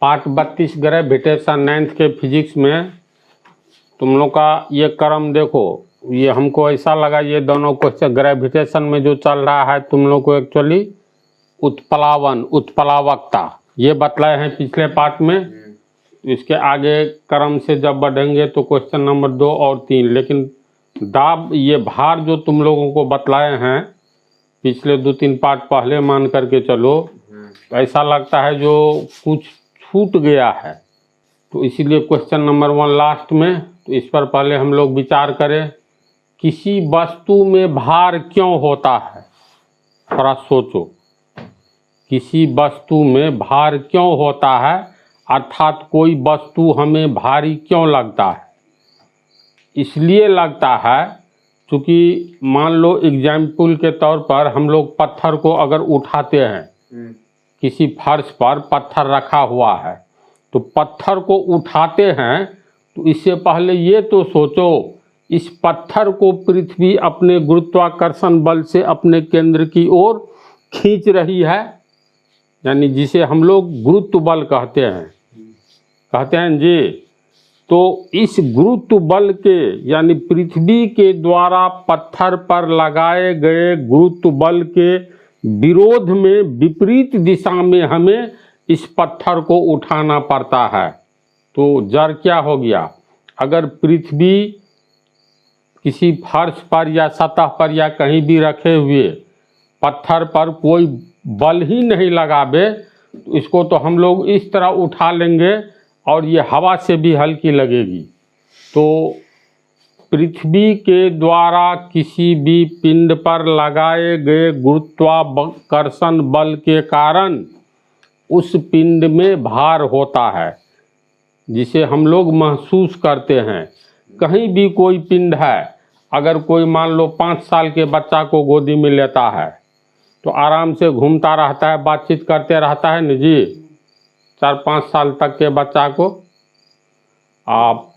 Part 32 gravitation 9th के physics में तुम लोग का ये क्रम देखो, ये हमको ऐसा लगा ये दोनों क्वेश्चन ग्रेविटेशन में जो चल रहा है तुम लोग को एक्चुअली उत्प्लावन उत्प्लावकता ये बतलाए हैं पिछले पार्ट में। इसके आगे क्रम से जब बढ़ेंगे तो क्वेश्चन नंबर 2 और 3, लेकिन दाब ये भार जो तुम लोगों को बतलाए हैं पिछले 2-3 पार्ट पहले मान करके चलो, तो ऐसा लगता है जो कुछ छूट गया है, तो इसीलिए क्वेश्चन नंबर 1 लास्ट में, तो इस पर पहले हम लोग विचार करें। किसी वस्तु में भार क्यों होता है, थोड़ा सोचो। किसी वस्तु में भार क्यों होता है, अर्थात कोई वस्तु हमें भारी क्यों लगता है। इसलिए लगता है क्योंकि मान लो एग्जाम्पल के तौर पर हम लोग पत्थर को अगर उठाते हैं, किसी फर्श पर पत्थर रखा हुआ है तो पत्थर को उठाते हैं, तो इससे पहले ये तो सोचो इस पत्थर को पृथ्वी अपने गुरुत्वाकर्षण बल से अपने केंद्र की ओर खींच रही है, यानी जिसे हम लोग गुरुत्व बल कहते हैं जी। तो इस गुरुत्व बल के यानी पृथ्वी के द्वारा पत्थर पर लगाए गए गुरुत्व बल के विरोध में विपरीत दिशा में हमें इस पत्थर को उठाना पड़ता है। तो जड़ क्या हो गया, अगर पृथ्वी किसी फर्श पर या सतह पर या कहीं भी रखे हुए पत्थर पर कोई बल ही नहीं लगावे, तो इसको तो हम लोग इस तरह उठा लेंगे और ये हवा से भी हल्की लगेगी। तो पृथ्वी के द्वारा किसी भी पिंड पर लगाए गए गुरुत्वाकर्षण बल के कारण उस पिंड में भार होता है, जिसे हम लोग महसूस करते हैं। कहीं भी कोई पिंड है, अगर कोई मान लो 5 साल के बच्चा को गोदी में लेता है तो आराम से घूमता रहता है, बातचीत करते रहता है न जी। 4-5 साल तक के बच्चा को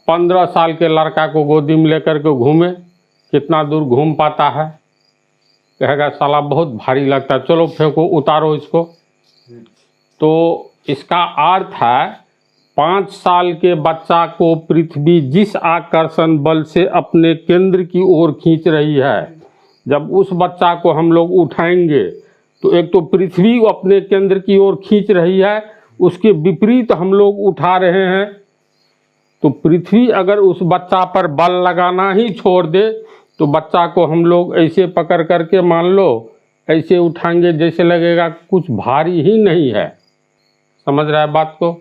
15 साल के लड़का को गोदी में लेकर के घूमे, कितना दूर घूम पाता है, कहेगा साला बहुत भारी लगता है, चलो फेंको उतारो इसको। तो इसका अर्थ है 5 साल के बच्चा को पृथ्वी जिस आकर्षण बल से अपने केंद्र की ओर खींच रही है, जब उस बच्चा को हम लोग उठाएंगे तो एक तो पृथ्वी अपने केंद्र की ओर खींच रही है, उसके विपरीत हम लोग उठा रहे हैं। तो पृथ्वी अगर उस बच्चा पर बल लगाना ही छोड़ दे तो बच्चा को हम लोग ऐसे पकड़ करके मान लो ऐसे उठाएंगे जैसे लगेगा कुछ भारी ही नहीं है। समझ रहा है बात को।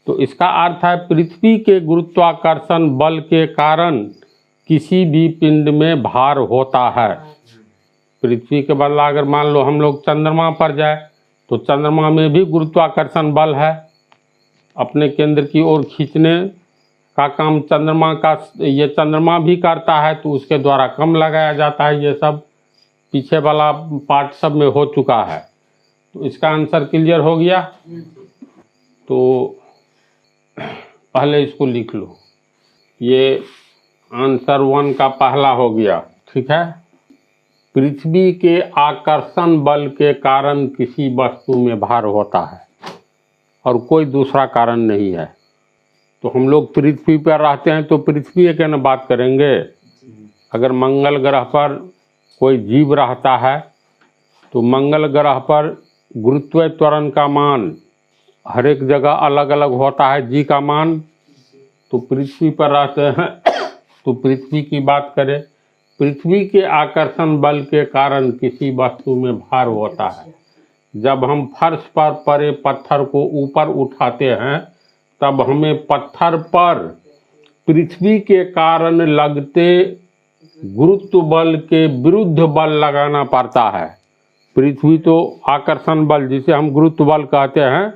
तो इसका अर्थ है पृथ्वी के गुरुत्वाकर्षण बल के कारण किसी भी पिंड में भार होता है। पृथ्वी के बदला अगर मान लो हम लोग चंद्रमा पर जाए तो चंद्रमा में भी गुरुत्वाकर्षण बल है, अपने केंद्र की ओर खींचने का काम चंद्रमा का ये चंद्रमा भी करता है, तो उसके द्वारा कम लगाया जाता है। ये सब पीछे वाला पार्ट सब में हो चुका है। तो इसका आंसर क्लियर हो गया। तो पहले इसको लिख लो, ये आंसर 1 का पहला हो गया, ठीक है। पृथ्वी के आकर्षण बल के कारण किसी वस्तु में भार होता है और कोई दूसरा कारण नहीं है। तो हम लोग पृथ्वी पर रहते हैं तो पृथ्वी के न बात करेंगे। अगर मंगल ग्रह पर कोई जीव रहता है तो मंगल ग्रह पर गुरुत्व त्वरण का मान हर एक जगह अलग अलग होता है, जी का मान। तो पृथ्वी पर रहते हैं तो पृथ्वी की बात करें, पृथ्वी के आकर्षण बल के कारण किसी वस्तु में भार होता है। जब हम फर्श पर पड़े पत्थर को ऊपर उठाते हैं तब हमें पत्थर पर पृथ्वी के कारण लगते गुरुत्व बल के विरुद्ध बल लगाना पड़ता है। पृथ्वी तो आकर्षण बल जिसे हम गुरुत्व बल कहते हैं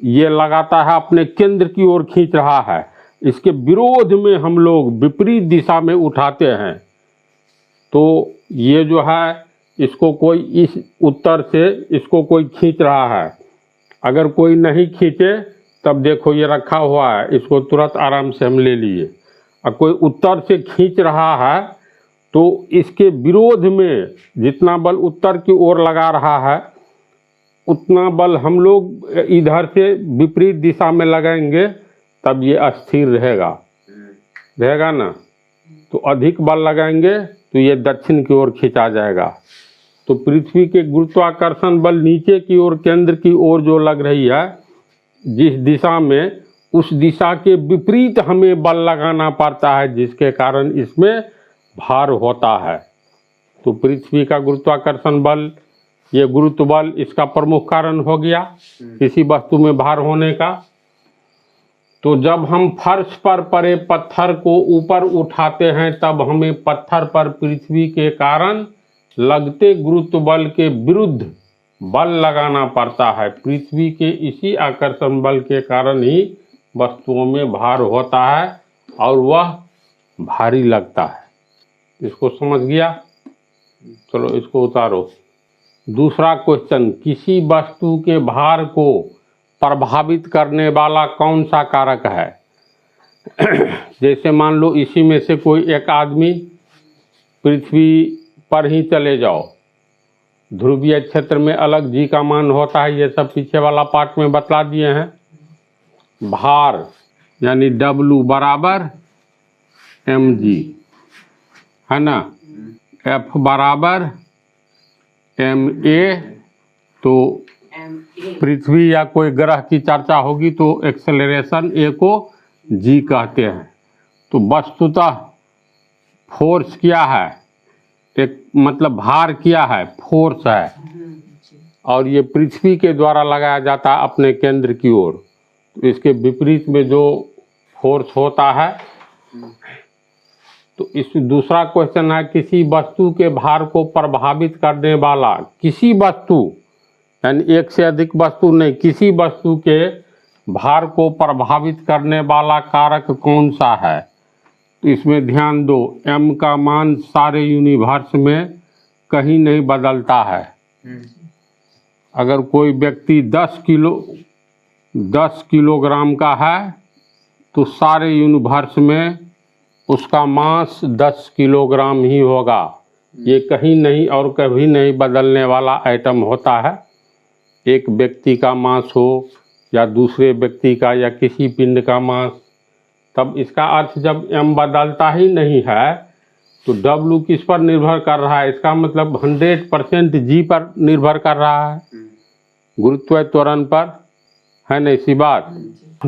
ये लगाता है, अपने केंद्र की ओर खींच रहा है, इसके विरोध में हम लोग विपरीत दिशा में उठाते हैं। तो ये जो है इसको कोई इस उत्तर से इसको कोई खींच रहा है, अगर कोई नहीं खींचे तब देखो ये रखा हुआ है, इसको तुरंत आराम से हम ले लिए। और कोई उत्तर से खींच रहा है तो इसके विरोध में जितना बल उत्तर की ओर लगा रहा है उतना बल हम लोग इधर से विपरीत दिशा में लगाएंगे तब ये अस्थिर रहेगा ना। तो अधिक बल लगाएंगे तो ये दक्षिण की ओर खींचा जाएगा। तो पृथ्वी के गुरुत्वाकर्षण बल नीचे की ओर केंद्र की ओर जो लग रही है जिस दिशा में, उस दिशा के विपरीत हमें बल लगाना पड़ता है, जिसके कारण इसमें भार होता है। तो पृथ्वी का गुरुत्वाकर्षण बल, ये गुरुत्व बल, इसका प्रमुख कारण हो गया किसी वस्तु में भार होने का। तो जब हम फर्श पर पड़े पत्थर को ऊपर उठाते हैं तब हमें पत्थर पर पृथ्वी के कारण लगते गुरुत्व बल के विरुद्ध बल लगाना पड़ता है। पृथ्वी के इसी आकर्षण बल के कारण ही वस्तुओं में भार होता है और वह भारी लगता है। इसको समझ गया? चलो इसको उतारो। दूसरा क्वेश्चन, किसी वस्तु के भार को प्रभावित करने वाला कौन सा कारक है? जैसे मान लो इसी में से कोई एक आदमी पृथ्वी पर ही चले जाओ, ध्रुवीय क्षेत्र में अलग जी का मान होता है, ये सब पीछे वाला पार्ट में बतला दिए हैं। भार यानी W बराबर mg है ना, F बराबर ma। तो पृथ्वी या कोई ग्रह की चर्चा होगी तो एक्सेलरेशन a को g कहते हैं। तो वस्तुतः फोर्स क्या है? एक मतलब भार क्या है? फोर्स है, और ये पृथ्वी के द्वारा लगाया जाता है अपने केंद्र की ओर। तो इसके विपरीत में जो फोर्स होता है। तो इस दूसरा क्वेश्चन है, किसी वस्तु के भार को प्रभावित करने वाला, किसी वस्तु यानी एक से अधिक वस्तु नहीं, किसी वस्तु के भार को प्रभावित करने वाला कारक कौन सा है? तो इसमें ध्यान दो, m का मान सारे यूनिवर्स में कहीं नहीं बदलता है। अगर कोई व्यक्ति 10 किलोग्राम का है तो सारे यूनिवर्स में उसका मास 10 किलोग्राम ही होगा। ये कहीं नहीं और कभी नहीं बदलने वाला आइटम होता है। एक व्यक्ति का मास हो या दूसरे व्यक्ति का या किसी पिंड का मास, तब इसका अर्थ जब m बदलता ही नहीं है तो W किस पर निर्भर कर रहा है? इसका मतलब 100% G पर निर्भर कर रहा है, गुरुत्व त्वरण पर, है ना इसी बात।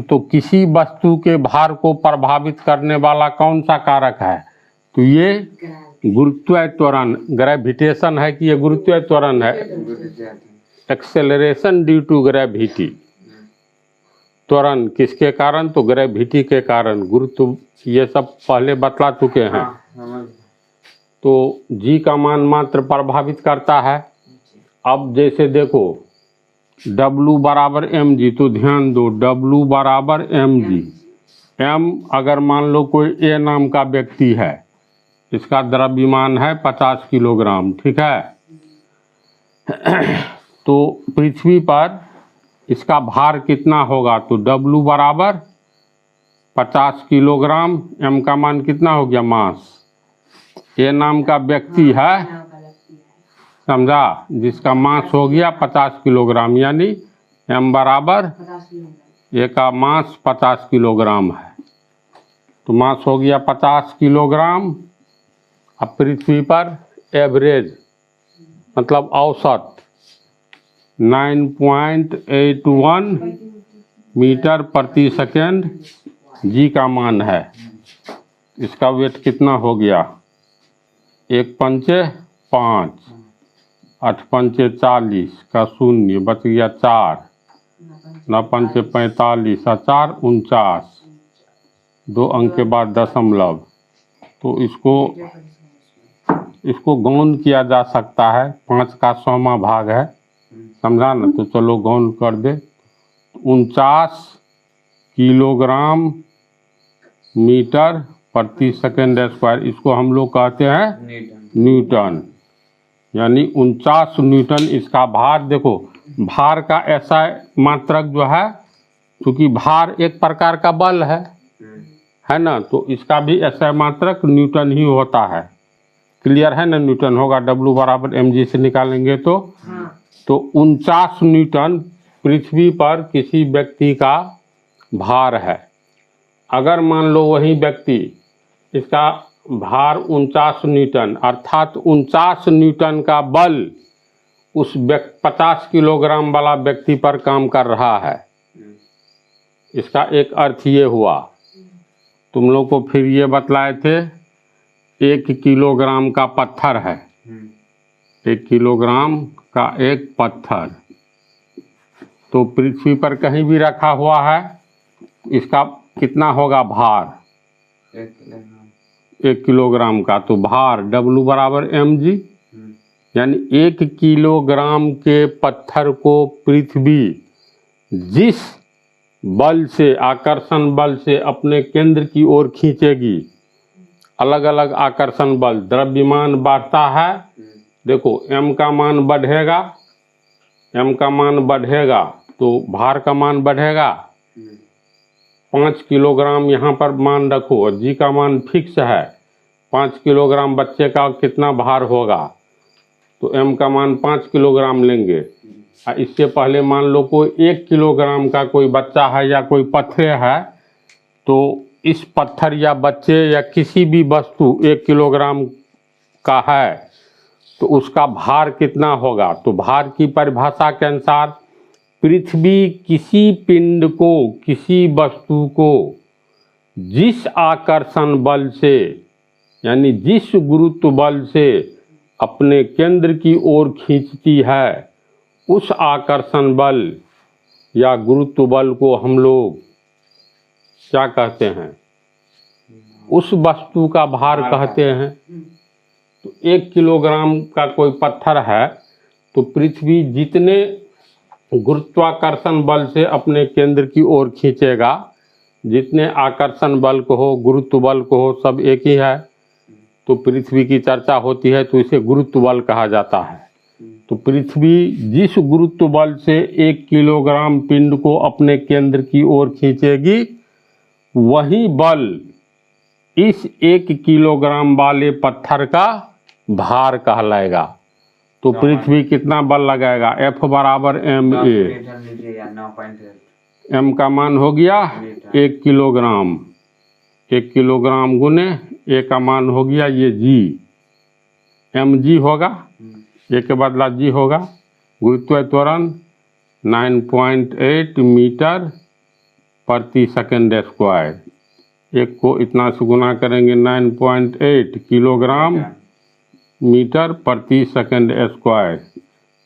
तो किसी वस्तु के भार को प्रभावित करने वाला कौन सा कारक है? तो ये गुरुत्व त्वरण, ग्रेविटेशन है कि ये गुरुत्व त्वरण है? Acceleration due to gravity. त्वरण किसके कारण? तो ग्रेविटी के कारण। गुरुत्व ये सब पहले बतला चुके हैं। तो जी का मान मात्र प्रभावित करता है। अब जैसे देखो W बराबर mg, तो ध्यान दो W बराबर mg। m अगर मान लो कोई A नाम का व्यक्ति है, इसका द्रव्यमान है 50 किलोग्राम, ठीक है। तो पृथ्वी पर इसका भार कितना होगा? तो W बराबर 50 किलोग्राम, m का मान कितना हो गया? मास। A नाम का व्यक्ति है, समझा, जिसका मास हो गया 50 किलोग्राम, यानी m बराबर A का मास 50 किलोग्राम है। तो मास हो गया 50 किलोग्राम। अब पृथ्वी पर एवरेज मतलब औसत 9.81 मीटर प्रति सेकेंड जी का मान है। इसका वेट कितना हो गया? 1 पंचे 5, 8 पंचे 40 का शून्य बच गया 4, 9 पंचे 45 और 4 49, 2 अंक के बाद दशमलव। तो इसको गौन किया जा सकता है, 5 का 100वां भाग है, समझा ना। तो चलो गौन कर दे, 49 किलोग्राम मीटर प्रति सेकेंड स्क्वायर। इसको हम लोग कहते हैं न्यूटन, यानी 49 न्यूटन इसका भार। देखो भार का ऐसा मात्रक जो है, क्योंकि भार एक प्रकार का बल है ना, तो इसका भी ऐसा मात्रक न्यूटन ही होता है। क्लियर है ना? न्यूटन होगा। W बराबर mg से निकालेंगे तो तो 49 न्यूटन पृथ्वी पर किसी व्यक्ति का भार है। अगर मान लो वही व्यक्ति, इसका भार 49 न्यूटन, अर्थात 49 न्यूटन का बल उस 50 किलोग्राम वाला व्यक्ति पर काम कर रहा है। इसका एक अर्थ ये हुआ। तुम लोग को फिर ये बतलाए थे 1 किलोग्राम का पत्थर है, 1 किलोग्राम का एक पत्थर, तो पृथ्वी पर कहीं भी रखा हुआ है, इसका कितना होगा भार? 1 किलोग्राम का। तो भार W बराबर mg, यानी 1 किलोग्राम के पत्थर को पृथ्वी जिस बल से, आकर्षण बल से अपने केंद्र की ओर खींचेगी, अलग अलग आकर्षण बल, द्रव्यमान बढ़ता है। देखो m का मान बढ़ेगा, m का मान बढ़ेगा तो भार का मान बढ़ेगा। 5 किलोग्राम यहाँ पर मान रखो, g का मान फिक्स है। 5 किलोग्राम बच्चे का कितना भार होगा? तो m का मान 5 किलोग्राम लेंगे। इससे पहले मान लो कोई 1 किलोग्राम का कोई बच्चा है या कोई पत्थर है, तो इस पत्थर या बच्चे या किसी भी वस्तु 1 किलोग्राम का है तो उसका भार कितना होगा? तो भार की परिभाषा के अनुसार पृथ्वी किसी पिंड को, किसी वस्तु को जिस आकर्षण बल से, यानी जिस गुरुत्व बल से अपने केंद्र की ओर खींचती है, उस आकर्षण बल या गुरुत्व बल को हम लोग क्या कहते हैं? उस वस्तु का भार कहते हैं। तो 1 किलोग्राम का कोई पत्थर है तो पृथ्वी जितने गुरुत्वाकर्षण बल से अपने केंद्र की ओर खींचेगा, जितने आकर्षण बल को हो, गुरुत्व बल को हो, सब एक ही है। तो पृथ्वी की चर्चा होती है तो इसे गुरुत्व बल कहा जाता है। तो पृथ्वी जिस गुरुत्व बल से 1 किलोग्राम पिंड को अपने केंद्र की ओर खींचेगी, वही बल इस 1 किलोग्राम वाले पत्थर का भार कहलाएगा। तो पृथ्वी कितना बल लगाएगा? F बराबर ma। m का मान हो गया 1 किलोग्राम, 1 किलोग्राम गुने a का मान हो गया ये g, mg होगा, a के बदला g होगा। गुरुत्व त्वरण 9.8 मीटर प्रति सेकंड स्क्वायर। एक को इतना से गुना करेंगे 9.8 किलोग्राम मीटर प्रति सेकंड स्क्वायर,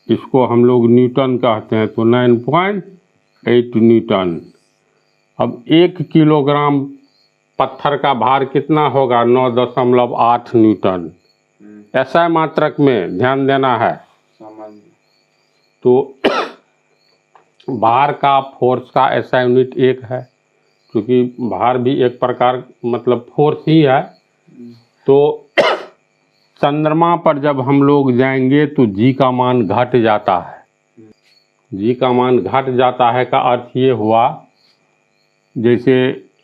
इसको हम लोग न्यूटन कहते हैं। तो 9.8 न्यूटन। अब 1 किलोग्राम पत्थर का भार कितना होगा? 9.8 न्यूटन। ऐसा मात्रक में ध्यान देना है। तो भार का, फोर्स का ऐसा यूनिट एक है, क्योंकि भार भी एक प्रकार मतलब फोर्स ही है। तो चंद्रमा पर जब हम लोग जाएंगे तो जी का मान घट जाता है। जी का मान घट जाता है का अर्थ ये हुआ, जैसे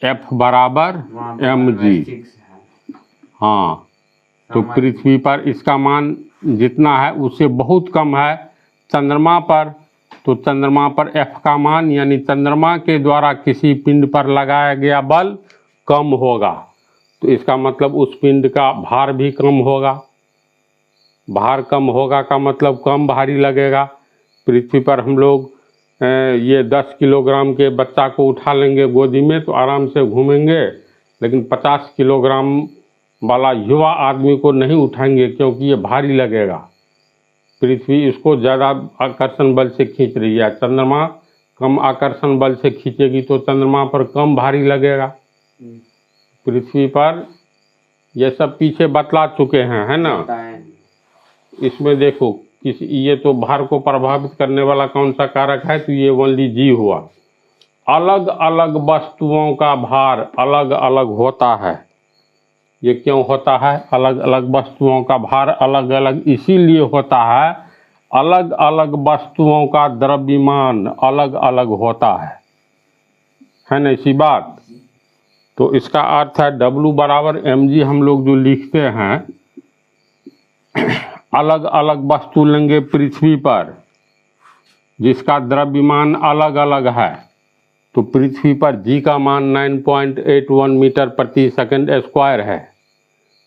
F बराबर mg, हाँ, तो पृथ्वी पर इसका मान जितना है उससे बहुत कम है। चंद्रमा पर, तो चंद्रमा पर F का मान, यानी चंद्रमा के द्वारा किसी पिंड पर लगाया गया बल कम होगा, तो इसका मतलब उस पिंड का भार भी कम होगा। भार कम होगा का मतलब कम भारी लगेगा। पृथ्वी पर हम लोग ये 10 किलोग्राम के बच्चा को उठा लेंगे गोदी में तो आराम से घूमेंगे, लेकिन 50 किलोग्राम वाला युवा आदमी को नहीं उठाएंगे क्योंकि ये भारी लगेगा। पृथ्वी इसको ज़्यादा आकर्षण बल से खींच रही है, चंद्रमा कम आकर्षण बल से खींचेगी तो चंद्रमा पर कम भारी लगेगा। पृथ्वी पर ये सब पीछे बतला चुके हैं, है ना। इसमें देखो ये तो भार को प्रभावित करने वाला कौन सा कारक है, तो ये ओनली जी हुआ। अलग अलग वस्तुओं का भार अलग अलग होता है। ये क्यों होता है? अलग अलग वस्तुओं का भार अलग अलग इसीलिए होता है, अलग अलग वस्तुओं का द्रव्यमान अलग अलग होता है ना, इसी बात। तो इसका अर्थ है W बराबर mg हम लोग जो लिखते हैं, अलग अलग वस्तु लेंगे पृथ्वी पर, जिसका द्रव्यमान अलग अलग है, तो पृथ्वी पर जी का मान 9.81 मीटर प्रति सेकंड स्क्वायर है।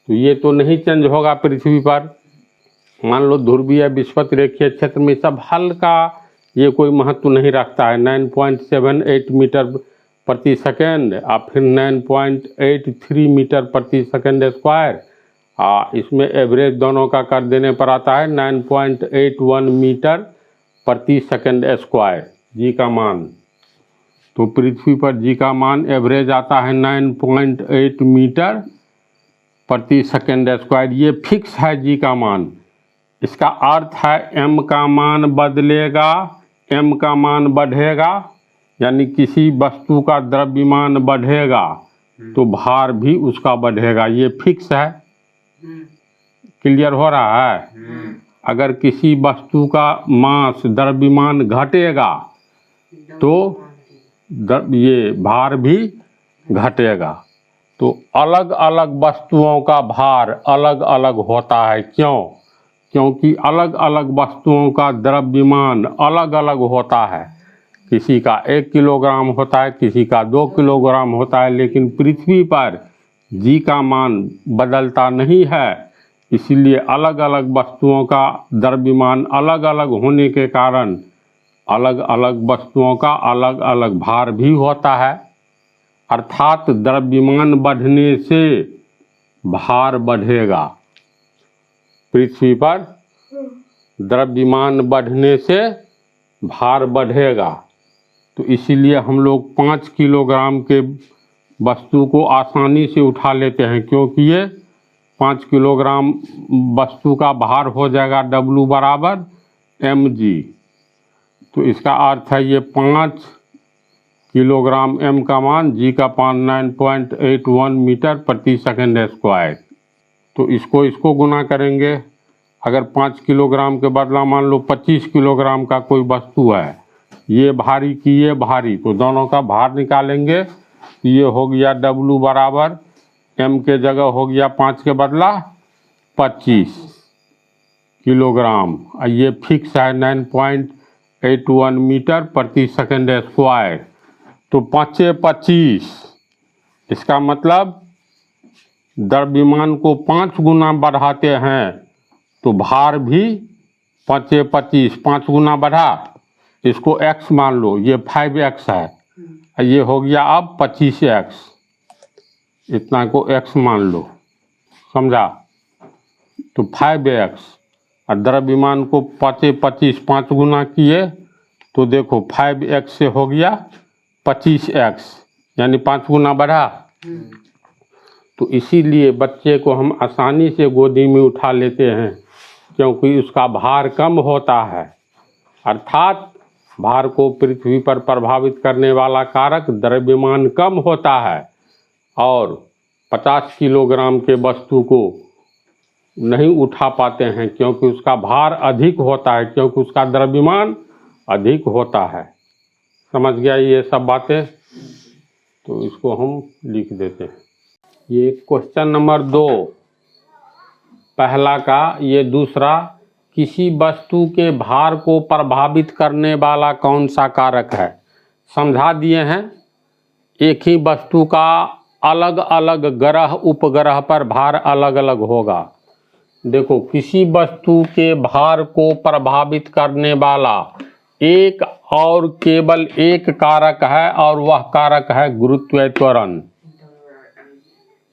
तो ये तो नहीं चेंज होगा पृथ्वी पर। मान लो ध्रुवीय विषुवत रेखीय क्षेत्र में सब हल्का, ये कोई महत्व नहीं रखता है। 9.78 मीटर प्रति सेकंड और फिर 9.83 मीटर प्रति सेकंड स्क्वायर, इसमें एवरेज दोनों का कर देने पर आता है 9.81 मीटर प्रति सेकंड स्क्वायर जी का मान। तो पृथ्वी पर जी का मान एवरेज आता है 9.8 मीटर प्रति सेकंड स्क्वायर। ये फिक्स है जी का मान। इसका अर्थ है m का मान बदलेगा, m का मान बढ़ेगा, यानी किसी वस्तु का द्रव्यमान बढ़ेगा तो भार भी उसका बढ़ेगा। ये फिक्स है। क्लियर हो रहा है? अगर किसी वस्तु का मास द्रव्यमान घटेगा तो ये भार भी घटेगा। तो अलग अलग वस्तुओं का भार अलग अलग होता है। क्यों? क्योंकि अलग अलग वस्तुओं का द्रव्यमान अलग अलग होता है। किसी का 1 किलोग्राम होता है, किसी का 2 किलोग्राम होता है, लेकिन पृथ्वी पर जी का मान बदलता नहीं है। इसीलिए अलग अलग वस्तुओं का द्रव्यमान अलग अलग होने के कारण अलग अलग वस्तुओं का अलग अलग भार भी होता है। अर्थात द्रव्यमान बढ़ने से भार बढ़ेगा। पृथ्वी पर द्रव्यमान बढ़ने से भार बढ़ेगा। तो इसीलिए हम लोग 5 किलोग्राम के वस्तु को आसानी से उठा लेते हैं, क्योंकि ये 5 किलोग्राम वस्तु का भार हो जाएगा W बराबर mg। तो इसका अर्थ है ये 5 किलोग्राम m का मान g का मान 9.81 मीटर प्रति सेकंड स्क्वायर। तो इसको गुना करेंगे। अगर 5 किलोग्राम के बदला मान लो 25 किलोग्राम का कोई वस्तु है, ये भारी की ये भारी, तो दोनों का भार निकालेंगे। ये हो गया W बराबर m के जगह हो गया 5 के बदला 25 किलोग्राम। ये फिक्स है 9.81 मीटर प्रति सेकंड स्क्वायर। तो 5 25, इसका मतलब द्रव्यमान को 5 गुना बढ़ाते हैं तो भार भी 5 25, 5 गुना बढ़ा, इसको x मान लो, ये 5x है, ये हो गया अब 25x, इतना को x मान लो, समझा? तो 5x और द्रव्यमान को 5 25 5 गुना किए तो देखो 5x से हो गया 25x, यानी 5 गुना बढ़ा। तो इसीलिए बच्चे को हम आसानी से गोदी में उठा लेते हैं, क्योंकि उसका भार कम होता है। अर्थात भार को पृथ्वी पर प्रभावित करने वाला कारक द्रव्यमान कम होता है, और 50 किलोग्राम के वस्तु को नहीं उठा पाते हैं क्योंकि उसका भार अधिक होता है, क्योंकि उसका द्रव्यमान अधिक होता है। समझ गया ये सब बातें? तो इसको हम लिख देते हैं। ये क्वेश्चन नंबर 2 पहला का, ये दूसरा, किसी वस्तु के भार को प्रभावित करने वाला कौन सा कारक है? समझा दिए हैं। एक ही वस्तु का अलग अलग ग्रह उपग्रह पर भार अलग अलग होगा। देखो, किसी वस्तु के भार को प्रभावित करने वाला एक और केवल एक कारक है, और वह कारक है गुरुत्वीय त्वरण।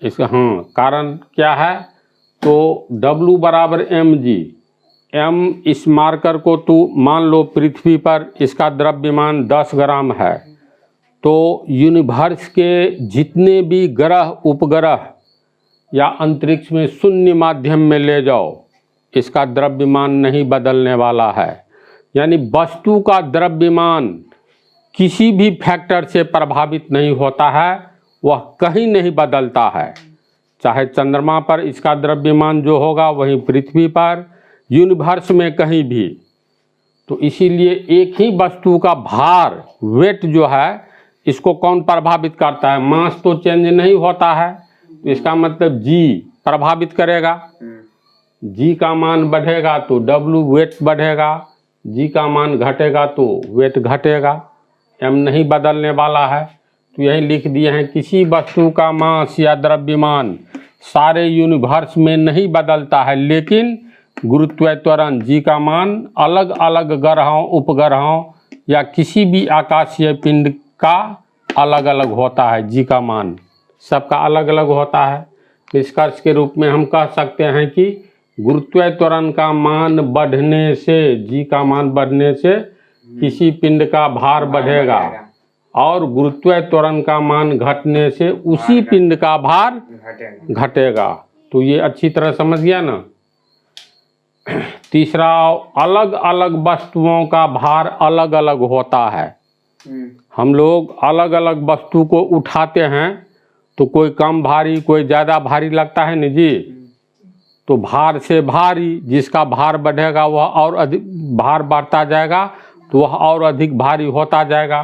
इसका कारण क्या है? तो W बराबर mg। m इस मार्कर को तू मान लो पृथ्वी पर इसका द्रव्यमान 10 ग्राम है, तो यूनिवर्स के जितने भी ग्रह उपग्रह या अंतरिक्ष में शून्य माध्यम में ले जाओ, इसका द्रव्यमान नहीं बदलने वाला है। यानी वस्तु का द्रव्यमान किसी भी फैक्टर से प्रभावित नहीं होता है, वह कहीं नहीं बदलता है। चाहे चंद्रमा पर इसका द्रव्यमान जो होगा वहीं पृथ्वी पर, यूनिवर्स में कहीं भी। तो इसीलिए एक ही वस्तु का भार, वेट जो है, इसको कौन प्रभावित करता है? मास तो चेंज नहीं होता है, तो इसका मतलब जी प्रभावित करेगा। जी का मान बढ़ेगा तो W वेट बढ़ेगा, जी का मान घटेगा तो वेट घटेगा, m नहीं बदलने वाला है। तो यही लिख दिए हैं, किसी वस्तु का मास या द्रव्यमान सारे यूनिवर्स में नहीं बदलता है, लेकिन गुरुत्व त्वरण जी का मान अलग अलग ग्रहों, उपग्रहों या किसी भी आकाशीय पिंड का अलग अलग होता है। जी का मान सबका अलग अलग होता है। निष्कर्ष के रूप में हम कह सकते हैं कि गुरुत्व त्वरण का मान बढ़ने से, जी का मान बढ़ने से किसी पिंड का भार बढ़ेगा और गुरुत्व त्वरण का मान घटने से उसी पिंड का भार घटेगा। तो ये अच्छी तरह समझ गया ना। तीसरा, अलग अलग वस्तुओं का भार अलग अलग होता है। हम लोग अलग अलग वस्तु को उठाते हैं तो कोई कम भारी, कोई ज़्यादा भारी लगता है ना जी। तो भार से भारी, जिसका भार बढ़ेगा वह और अधिक भार बढ़ता जाएगा, तो वह और अधिक भारी होता जाएगा।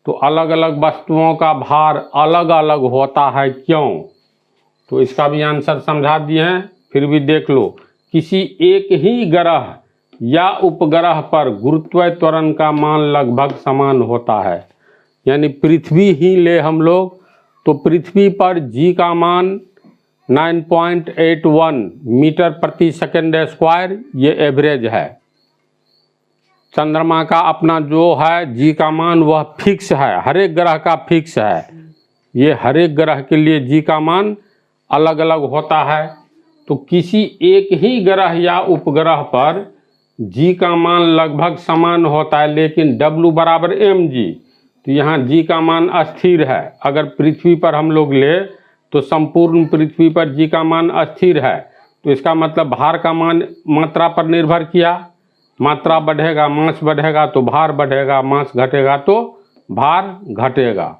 तो अलग अलग वस्तुओं का भार अलग अलग होता है, क्यों? तो इसका भी आंसर समझा दिए हैं, फिर भी देख लो। किसी एक ही ग्रह या उपग्रह पर गुरुत्व त्वरण का मान लगभग समान होता है। यानी पृथ्वी ही ले हम लोग, तो पृथ्वी पर जी का मान 9.81 मीटर प्रति सेकंड स्क्वायर, ये एवरेज है। चंद्रमा का अपना जो है जी का मान वह फिक्स है, हर एक ग्रह का फिक्स है। ये हर एक ग्रह के लिए जी का मान अलग अलग होता है। तो किसी एक ही ग्रह या उपग्रह पर जी का मान लगभग समान होता है, लेकिन W बराबर mg। तो यहाँ जी का मान अस्थिर है। अगर पृथ्वी पर हम लोग ले तो संपूर्ण पृथ्वी पर जी का मान अस्थिर है, तो इसका मतलब भार का मान मात्रा पर निर्भर किया। मात्रा बढ़ेगा, मास बढ़ेगा तो भार बढ़ेगा, मास घटेगा तो भार घटेगा।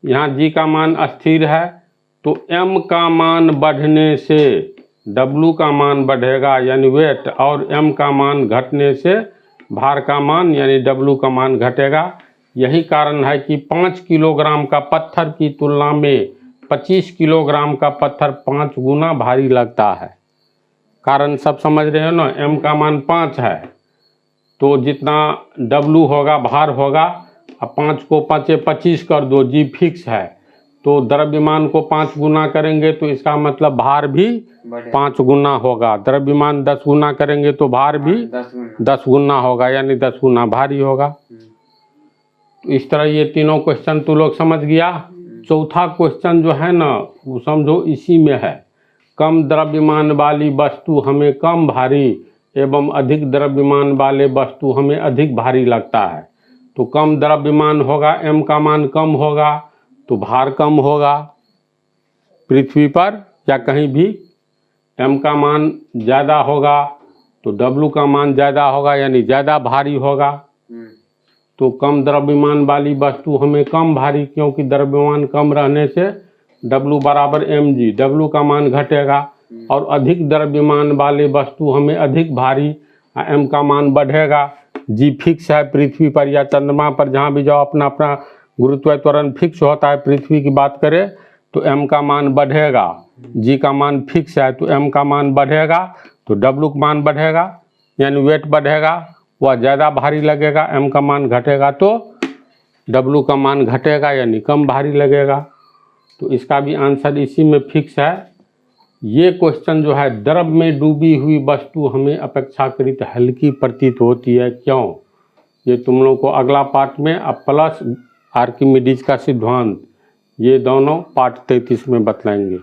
यहाँ जी का मान अस्थिर है, तो m का मान बढ़ने से W का मान बढ़ेगा यानी वेट, और m का मान घटने से भार का मान यानी W का मान घटेगा। यही कारण है कि 5 किलोग्राम का पत्थर की तुलना में 25 किलोग्राम का पत्थर 5 गुना भारी लगता है। कारण सब समझ रहे हो ना। m का मान 5 है, तो जितना W होगा भार होगा, अब 5 को 5 25 कर दो, जी फिक्स है। तो द्रव्यमान को 5 गुना करेंगे तो इसका मतलब भार भी 5 गुना होगा। द्रव्यमान 10 गुना करेंगे तो भार भी 10 गुना होगा, यानी 10 गुना भारी होगा। तो इस तरह ये तीनों क्वेश्चन तो लोग समझ गया। चौथा क्वेश्चन जो है ना, वो समझो इसी में है। कम द्रव्यमान वाली वस्तु हमें कम भारी एवं अधिक द्रव्यमान वाले वस्तु हमें अधिक भारी लगता है। तो कम द्रव्यमान होगा, m का मान कम होगा तो भार कम होगा। पृथ्वी पर या कहीं भी m का मान ज़्यादा होगा तो W का मान ज़्यादा होगा, यानी ज़्यादा भारी होगा। तो कम द्रव्यमान वाली वस्तु हमें कम भारी, क्योंकि द्रव्यमान कम रहने से W बराबर mg, W का मान घटेगा। और अधिक द्रव्यमान वाले वस्तु हमें अधिक भारी, m का मान बढ़ेगा। जी फिक्स है पृथ्वी पर या चंद्रमा पर, जहाँ भी जाओ अपना अपना गुरुत्व त्वरण फिक्स होता है। पृथ्वी की बात करें तो m का मान बढ़ेगा, जी का मान फिक्स है तो m का मान बढ़ेगा तो W का मान बढ़ेगा, यानी वेट बढ़ेगा, वह ज़्यादा भारी लगेगा। m का मान घटेगा तो W का मान घटेगा, यानी कम भारी लगेगा। तो इसका भी आंसर इसी में फिक्स है। ये क्वेश्चन जो है, द्रव में डूबी हुई वस्तु हमें अपेक्षाकृत हल्की प्रतीत होती है, क्यों? ये तुम लोग को अगला पार्ट में अब प्लस आर्किमिडीज का सिद्धांत, ये दोनों पार्ट 33 में बतलाएंगे।